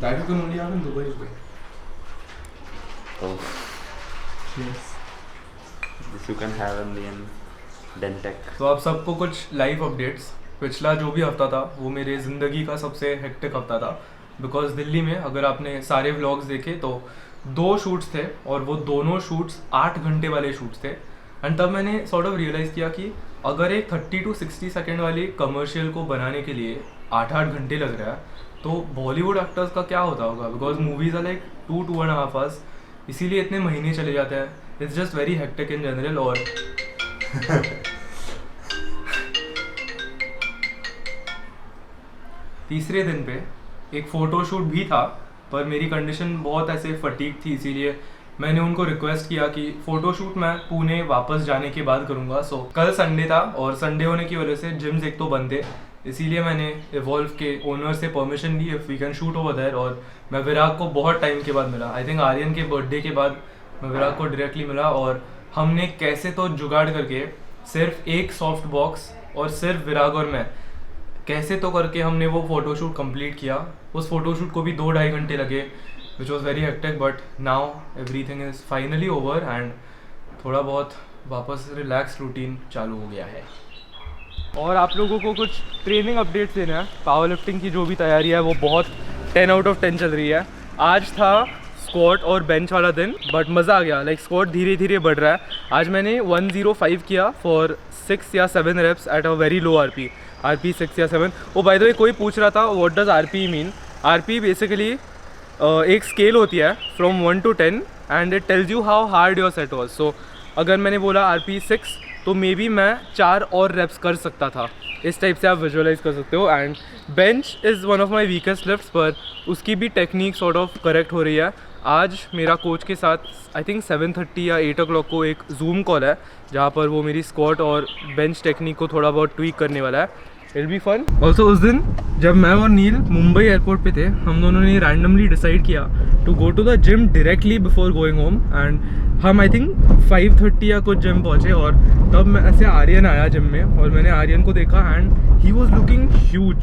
That you can only have in Dubai. Oh, Yes. this you can have only in Dentec. तो आप सबको कुछ live updates. पिछला जो भी हफ्ता था वो मेरे ज़िंदगी का सबसे हेक्टिक हफ्ता था, बिकॉज दिल्ली में अगर आपने सारे व्लॉग्स देखे तो 2 शूट्स थे और वो दोनों शूट्स 8 घंटे वाले शूट्स थे। एंड तब मैंने सॉर्ट ऑफ रियलाइज़ किया कि अगर एक 30 to 60 सेकेंड वाली कमर्शियल को बनाने के लिए 8 घंटे लग रहा है तो बॉलीवुड एक्टर्स का क्या होता होगा, because movies are like 2.5 hours, इसीलिए इतने महीने चले जाते हैं। It's just very hectic in general. और तीसरे दिन पे एक फ़ोटोशूट भी था, पर मेरी कंडीशन बहुत ऐसे फटीक थी, इसीलिए मैंने उनको रिक्वेस्ट किया कि फ़ोटोशूट मैं पुणे वापस जाने के बाद करूँगा। सो कल संडे था और संडे होने की वजह से जिम्स एक तो बंद थे, इसीलिए मैंने इवॉल्व के ओनर से परमिशन ली if we can shoot over there. और मैं विराग को बहुत टाइम के बाद मिला, आई थिंक आर्यन के बर्थडे के बाद मैं विराग को डायरेक्टली मिला, और हमने कैसे तो जुगाड़ करके सिर्फ एक सॉफ्ट बॉक्स और सिर्फ विराग और मैं कैसे तो करके हमने वो फ़ोटोशूट कंप्लीट किया। उस फ़ोटोशूट को भी 2-2.5 घंटे लगे, which was very hectic, but now everything is finally over and थोड़ा बहुत वापस रिलैक्स रूटीन चालू हो गया है। और आप लोगों को कुछ ट्रेनिंग अपडेट्स देना है। पावर लिफ्टिंग की जो भी तैयारी है वो बहुत 10 out of 10 चल रही है। आज था स्क्वाट और बेंच वाला दिन, बट मज़ा आ गया। लाइक स्क्वाट धीरे धीरे बढ़ रहा है। आज मैंने 105 किया फॉर 6 या 7 reps at a very low RP 6 या 7। ओ बाय द वे कोई पूछ रहा था what does RP mean. RP basically एक स्केल होती है from 1 to 10 and it tells you how hard your set was. So अगर मैंने बोला आरपी 6 तो मे बी मैं 4 और रेप्स कर सकता था। इस टाइप से आप विजुअलाइज कर सकते हो। And bench is one of my weakest lifts, पर उसकी भी टेक्निक सॉर्ट ऑफ करेक्ट हो रही है। आज मेरा कोच के साथ आई थिंक 7:30 या 8 o'clock को एक जूम कॉल है जहाँ पर वो मेरी स्क्वाट और बेंच टेक्निक को थोड़ा बहुत ट्वीक करने वाला है। It be fun. ऑल्सो उस दिन जब मैं और नील मुंबई एयरपोर्ट पे थे, हम दोनों ने रैंडमली डिसाइड किया to go to the gym directly before going home. And हम आई थिंक 5:30 या कुछ जिम पहुँचे, और तब मैं ऐसे आर्यन आया जिम में और मैंने आर्यन को देखा and he was looking huge.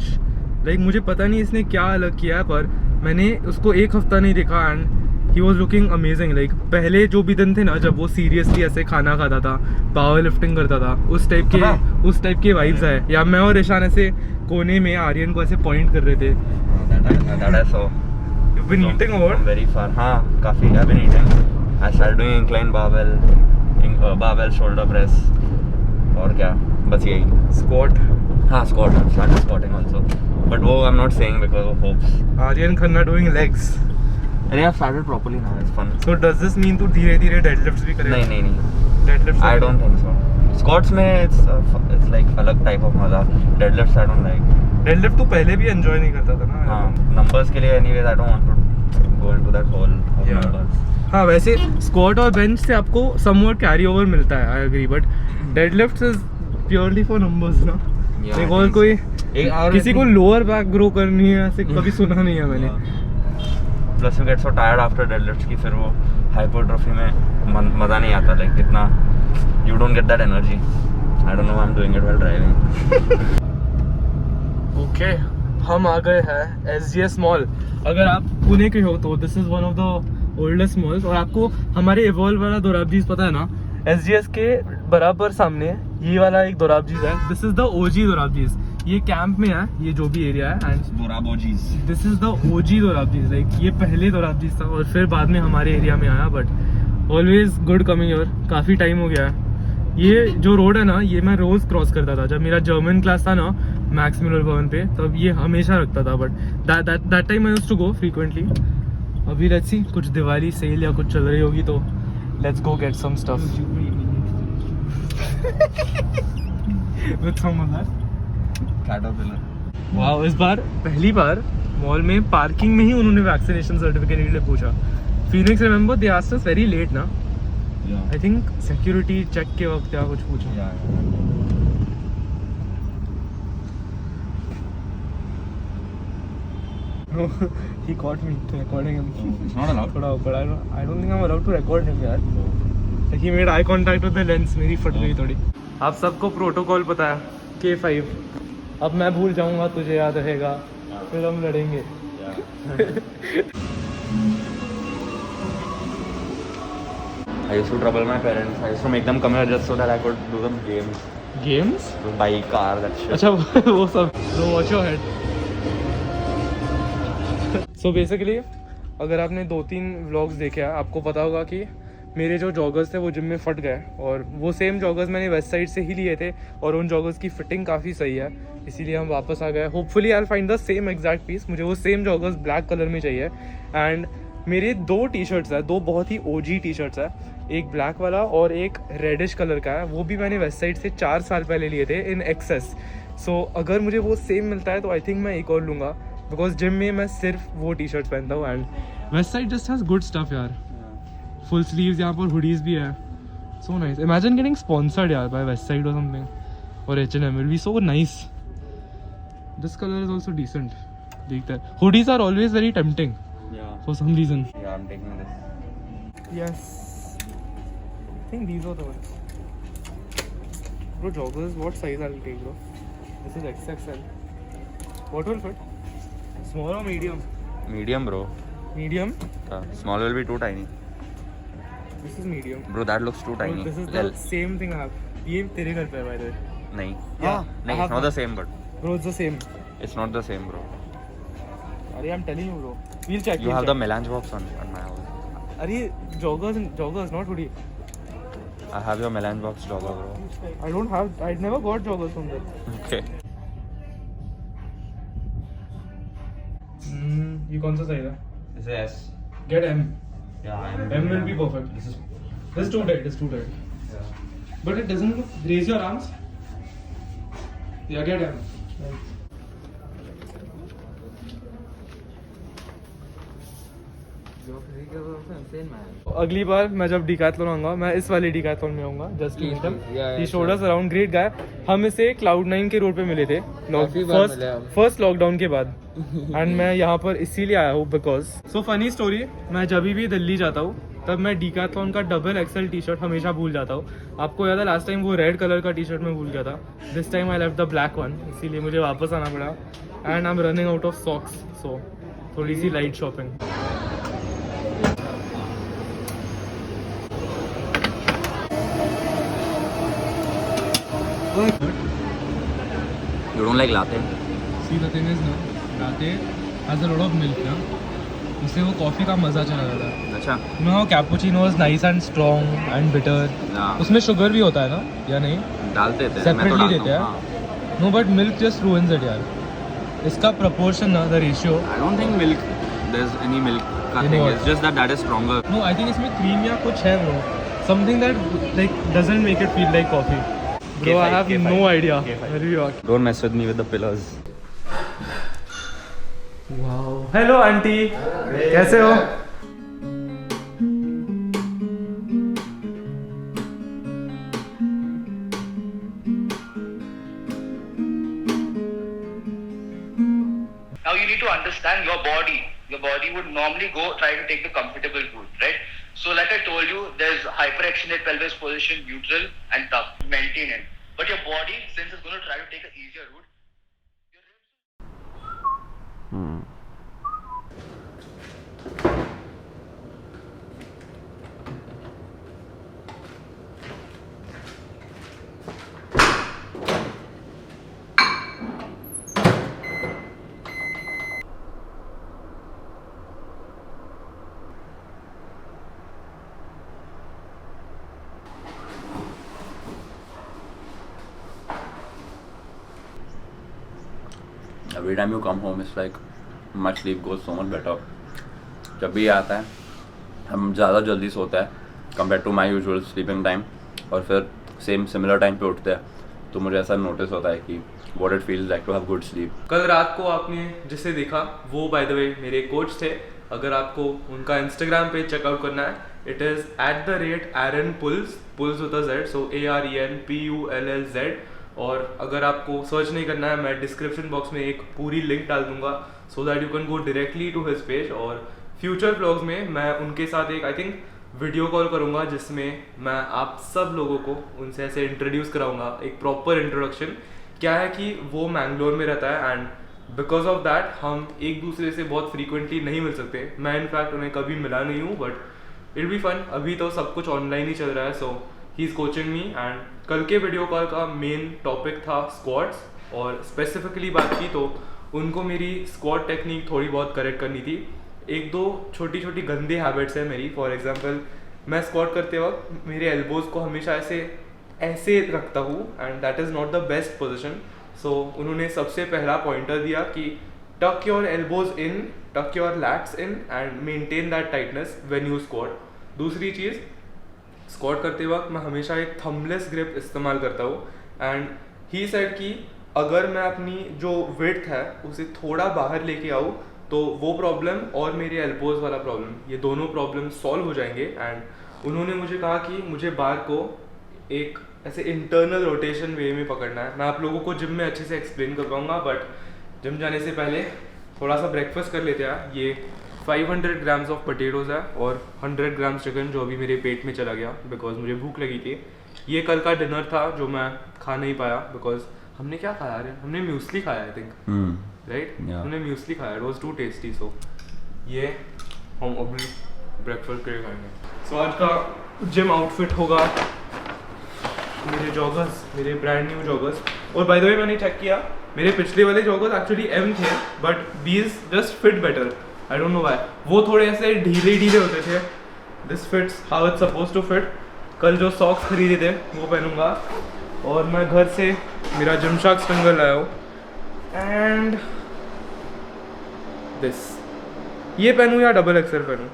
Like मुझे पता नहीं इसने क्या अलग किया है, पर मैंने उसको 1 हफ्ता नहीं देखा and he was looking amazing. Like पहले जो भी दिन थे ना जब वो सीरियसली ऐसे खाना खाता था, पावर लिफ्टिंग करता था, उस टाइप के वाइब्स आए। या मैं और ईशान ऐसे कोने में आर्यन को ऐसे पॉइंट कर रहे थे। You've been eating or what? Very far. हाँ, काफ़ी I've been eating. I started doing incline barbell shoulder press और क्या, बस यही Squat. हाँ squat. I started squatting also, but वो I'm not saying because of hopes. Aryan Khanna doing legs. And I've started properly now. It's fun. So does this mean तू धीरे-धीरे deadlifts भी करेगा? नहीं. Deadlifts I don't think so. Squats में it's like अलग type of मजा. Deadlifts I don't like. Deadlift तू पहले भी enjoy नहीं करता था ना? हाँ, numbers के लिए anyways I don't want to go into that hole of Yeah. numbers. हाँ, वैसे स्क्वाट और बेंच से आपको समवॉट कैरी ओवर मिलता है, I agree, but deadlift is purely for numbers ना। Yeah, और कोई और किसी को लोअर बैक ग्रो करनी है ऐसे कभी सुना नहीं है मैंने। Plus you get so tired after deadlift की, फिर वो हाइपरट्रोफी में मज़ा नहीं आता। लाइक इतना you don't get that energy. I don't no I am doing it while driving. Okay, हम आ गए हैं SGS मॉल। अगर आप पुणे के हो तो this is one of the oldest malls, और आपको हमारे इवॉल्व वाला दोराबजीज पता है ना, SGS के बराबर सामने ये वाला एक दोराबजीज है। This is the OG Dorabjee's. ये कैंप में है, ये जो भी एरिया है, and Dorabjee's this is the OG Dorabjee's. Like ये पहले दोराबजीज था और फिर बाद में हमारे एरिया में आया, but always good coming here. काफ़ी टाइम हो गया है। ये जो रोड है ना, ये मैं रोज़ क्रॉस करता था जब मेरा जर्मन क्लास था ना मैक्स मिलर भवन पे, तब ये हमेशा रखता था, but that time I used to go frequently. अभी लेट्स सी कुछ दिवाली सेल या कुछ चल रही होगी तो let's go get some stuff with some of that. Wow, इस बार पहली बार मॉल में पार्किंग में ही उन्होंने वैक्सीनेशन सर्टिफिकेट के लिए पूछा। Phoenix remember they asked us very late ना, आई थिंक सिक्योरिटी चेक के वक्त क्या कुछ पूछा। No, he caught me recording him. Oh, it's not allowed. थोड़ा awkward. I don't think I'm allowed to record him यार. Like he made eye contact with the lens. मेरी फट गई थोड़ी। आप सबको प्रोटोकॉल पता है, K5। अब मैं भूल जाऊंगा, तुझे याद रहेगा, फिर हम लड़ेंगे। I used to trouble my parents. I used to make them come here just so that I could do some games. Games Bike, car, that shit. अच्छा वो सब लो watch your head so basically अगर आपने 2-3 vlogs देखे हैं आपको पता होगा कि मेरे जो जॉगर्स थे वो जिम में फट गए और वो सेम जॉगर्स मैंने वेस्ट साइड से ही लिए थे और उन जॉगर्स की फिटिंग काफ़ी सही है इसीलिए हम वापस आ गए hopefully I will find the same exact piece मुझे वो सेम जॉगर्स ब्लैक कलर में चाहिए एंड मेरे 2 टी शर्ट्स हैं 2 बहुत ही ओजी टी शर्ट्स हैं एक ब्लैक वाला और एक रेडिश कलर का है वो भी मैंने वेस्ट साइड से 4 साल पहले लिए थे इन एक्सेस सो अगर मुझे वो सेम मिलता है तो आई थिंक मैं एक और लूँगा बिकॉज जिम में मैं सिर्फ वो टी शर्ट्स पहनता हूँ and Westside just has good stuff यार फुल स्लीव्स यहाँ पर हुडीज भी है so nice imagine getting sponsored यार बाय वेस्ट साइड और समथिंग और H&M will be so nice this colour is also decent देखते हैं hoodies are always very tempting Yeah. For some reason Yeah, I'm taking this. Yes. I think these are the ones. Bro, joggers, what size I'll take, bro? This is XXL. What will fit? Small or medium? Medium, bro. Medium? Small will be too tiny. This is medium. Bro, that looks too Bro, tiny. this is the same thing I have. ये तेरे घर पे है by the way. नहीं. Yeah, नहीं, I it's have not the one. same, but Bro, it's the same. it's not the same, bro. अरे I'm telling you, bro. We'll check. You we'll have the check. melange box on my house. अरे joggers, not hoodie. I have your melange box jogger, bro. I don't have. I never got joggers from there. Okay. ये कौन सा size है? This is S. Get M. Yeah, M will be perfect. This is. This is too tight. It's too tight. But it doesn't raise your arms. Yeah, get M. अगली बार मैं जब decathlon आऊंगा मैं इस वाले डिकैथलॉन में आऊंगा just to meet him he showed us around great guy हम इसे Cloud9 के रोड पे मिले थे फर्स्ट लॉकडाउन के बाद एंड मैं यहाँ पर इसीलिए आया हूँ बिकॉज सो फनी स्टोरी मैं जब भी दिल्ली जाता हूँ तब मैं डिकैथलॉन का XXL टी शर्ट हमेशा भूल जाता हूँ आपको याद है लास्ट टाइम वो रेड कलर का टी शर्ट मैं भूल गया था this time I left the black one इसीलिए मुझे वापस आना पड़ा and I am running out of socks so थोड़ी सी light shopping You don't like latte? See the thing is ना latte has a lot of milk ना उससे वो कॉफ़ी का मज़ा चला जाता है अच्छा. You know how cappuccino is nice and strong and bitter Yeah. उसमें शुगर भी होता है ना या नहीं डालते थे. मैं तो Separately डालता देते हैं? हूँ, हाँ. No but milk just ruins it यार इसका proportion ना the ratio I don't think milk. There's any milk का You thing. know what? It's just that is stronger. no I think इसमें cream या कुछ है bro something that like doesn't make it feel like coffee bro I K5, have K5, no idea K5. where we are Don't mess with me with the pillars. wow hello aunty कैसे हो Now you need to understand your body. Your body would normally go try to take the comfortable route, right? So like I told you, there's hyperextended pelvis position, neutral and tough. Maintain it. But your body, since it's going to try to take an easier route, your ribs Every time you come home, it's like my sleep goes so much better. जब भी ये आता है हम ज़्यादा जल्दी सोते हैं compared to my usual sleeping time और फिर सेम सिमिलर टाइम पे उठते हैं तो मुझे ऐसा नोटिस होता है कि what it feels like to have good sleep. कल रात को आपने जिसे देखा वो बाय द वे मेरे कोच थे अगर आपको उनका इंस्टाग्राम पे चेकआउट करना है it is @Aaron Pulls with a Z so ARENPULLZ और अगर आपको सर्च नहीं करना है मैं डिस्क्रिप्शन बॉक्स में एक पूरी लिंक डाल दूंगा so that you can go directly to his page और फ्यूचर व्लॉग्स में मैं उनके साथ एक आई थिंक वीडियो कॉल करूंगा जिसमें मैं आप सब लोगों को उनसे ऐसे इंट्रोड्यूस कराऊंगा एक प्रॉपर इंट्रोडक्शन क्या है कि वो मैंगलोर में रहता है एंड बिकॉज ऑफ दैट हम एक दूसरे से बहुत फ्रीक्वेंटली नहीं मिल सकते. मैं इनफैक्ट उन्हें कभी मिला नहीं हूँ, बट इट बी फन. अभी तो सब कुछ ऑनलाइन ही चल रहा है, so he is coaching me. And कल के वीडियो कॉल का मेन टॉपिक था स्क्वाट्स, और स्पेसिफिकली बात की तो उनको मेरी स्क्वाट टेक्निक थोड़ी बहुत करेक्ट करनी थी. एक दो छोटी छोटी गंदी हैबिट्स है मेरी. फॉर एग्जांपल, मैं स्क्वाट करते वक्त मेरे एल्बोज़ को हमेशा ऐसे रखता हूँ, and that is not the best position. So उन्होंने सबसे पहला पॉइंटर दिया कि टक your elbows in, tuck your lats in and maintain that tightness when you squat. दूसरी चीज़, स्क्वाट करते वक्त मैं हमेशा एक थंबलेस ग्रिप इस्तेमाल करता हूँ. एंड ही सेड कि अगर मैं अपनी जो विड्थ है उसे थोड़ा बाहर लेके आऊँ तो वो प्रॉब्लम और मेरे एल्बोज वाला प्रॉब्लम, ये दोनों प्रॉब्लम सॉल्व हो जाएंगे. एंड उन्होंने मुझे कहा कि मुझे बार को एक ऐसे इंटरनल रोटेशन वे में पकड़ना है. मैं आप लोगों को जिम में अच्छे से एक्सप्लेन कर पाऊँगा, बट जिम जाने से पहले थोड़ा सा ब्रेकफास्ट कर लेते हैं. ये 500 ग्राम्स ऑफ पोटैटोज़ है और 100 ग्राम्स चिकन, जो अभी मेरे पेट में चला गया बिकॉज मुझे भूख लगी थी. ये कल का डिनर था जो मैं खा नहीं पाया बिकॉज हमने क्या खाया यार, हमने म्यूसली खाया आई थिंक, राइट? हमने म्यूसली खाया, इट वाज टू टेस्टी. सो ये हम अभी ब्रेकफास्ट करके खाएंगे. सो आज का जिम आउटफिट होगा मेरे जॉगर्स, मेरे ब्रांड न्यू जॉगर्स. और बाय द वे मैंने चेक किया, मेरे पिछले वाले जॉगर्स एक्चुअली एम थे, but these just fit better. I don't know why. वो थोड़े ऐसे ढीले होते थे. This fits how it's suppose to fit. कल जो सॉक्स खरीदे थे वो पहनूंगा, और मैं घर से मेरा जिमशार्क्स कंगल लाया हूँ. एंड दिस, ये पहनूँ या डबल एक्सएल पहनूँ?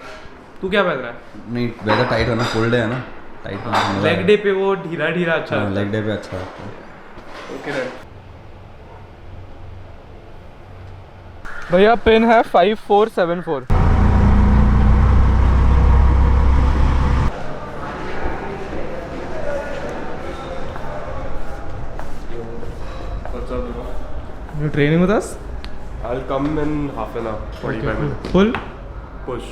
तू क्या पहन रहा है? नहीं, वेदर टाइट होना, फुल डे है ना, टाइट होना. लेग डे पे वो ढीला अच्छा लगता है. लेग डे पे अच्छा लगता है. Okay done. भैया पेन है 5474. You training with us? I'll come in half an hour, 45 minutes. Full? Push.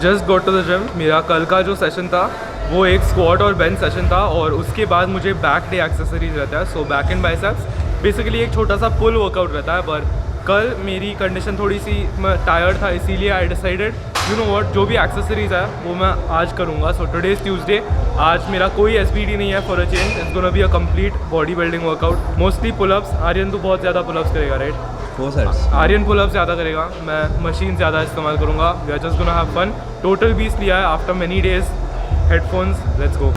Just got to the gym. मेरा कल का जो सेशन था वो एक स्क्वाट और बेंच सेशन था, और उसके बाद मुझे बैक डे एक्सेसरीज रहता है. So back and biceps, basically एक छोटा सा पुल वर्कआउट रहता है. पर कल मेरी कंडीशन थोड़ी सी, मैं टायर्ड था, इसीलिए I decided you know what, जो भी एक्सेसरीज है वो मैं आज करूँगा. So today is Tuesday. आज मेरा कोई एसपीडी नहीं है for a change. It's gonna be a complete body building workout. Mostly pullups. Aryan तो बहुत ज़्यादा पुलअप्स करेगा, राइट? 4 सेट्स. आर्यन पुलअप्स ज़्यादा करेगा, मैं मशीन ज़्यादा इस्तेमाल करूँगा. We are just gonna have fun. Total 20 लिया है after many days. Headphones, let's go.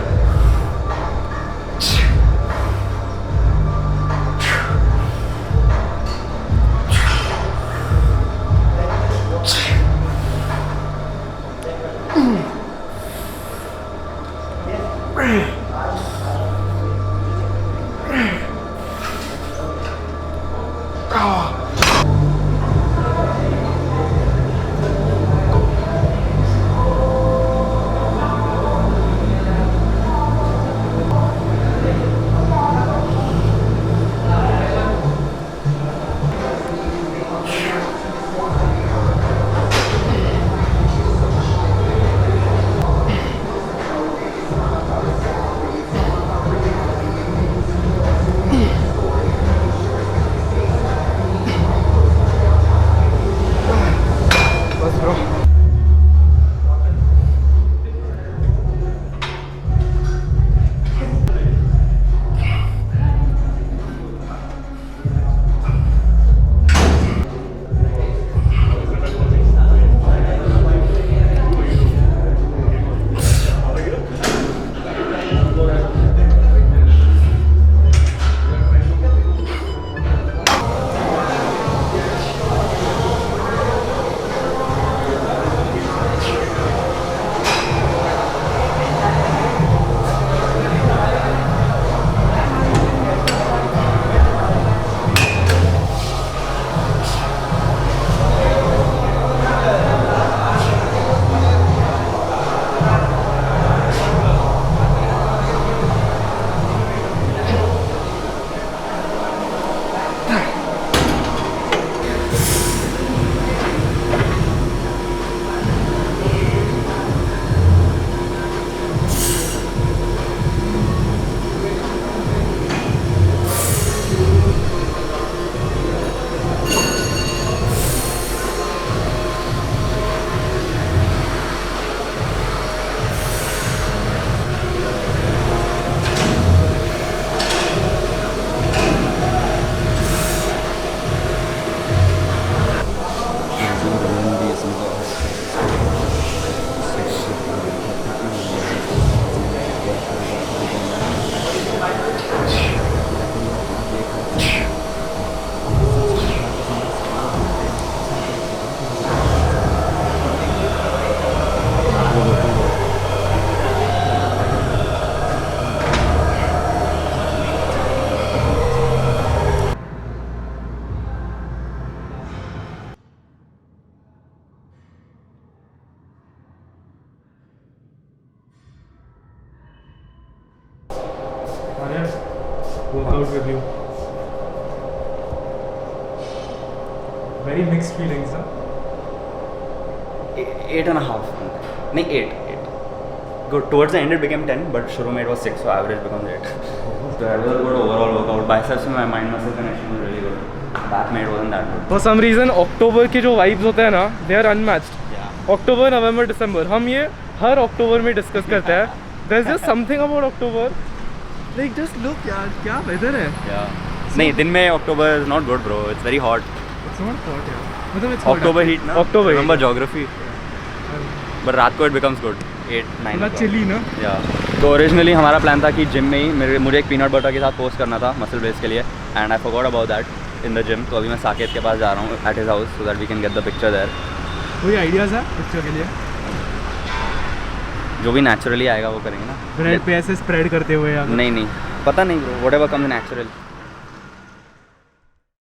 workout with you. Very mixed feelings, huh? 8.5. No, 8. Good. Towards the end it became 10, but शुरू में it was 6, so average becomes 8. So that was a good overall workout. Biceps में my mind muscle connection was really good. Back में it wasn't that good. For some reason October के जो vibes होते हैं ना, they are unmatched. October, November, December. हम ये हर October में discuss करते हैं. There's just something about October. Like just look यार, क्या weather है. Yeah. नहीं, दिन में October is not good, bro. It's very hot. It's not hot यार. मतलब it's hot. October heat ना. October heat. Remember geography. But रात को it becomes good. 8-9. थोड़ा chilly ना. Yeah. तो ओरिजिनली हमारा प्लान था कि जिम में ही मुझे एक पीनट बटर के साथ पोस्ट करना था मसल बेस के लिए, and I forgot about that in the gym. तो अभी मैं साकेत के पास जा रहा हूँ at his house so that we can get the picture there. कोई आइडियाज़ है पिक्चर के लिए? जो भी नेचुरली आएगा वो करेंगे ना. ब्रेड पे ऐसे स्प्रेड करते हुए या नहीं पता नहीं ब्रो, व्हाटएवर कम्स नेचुरल.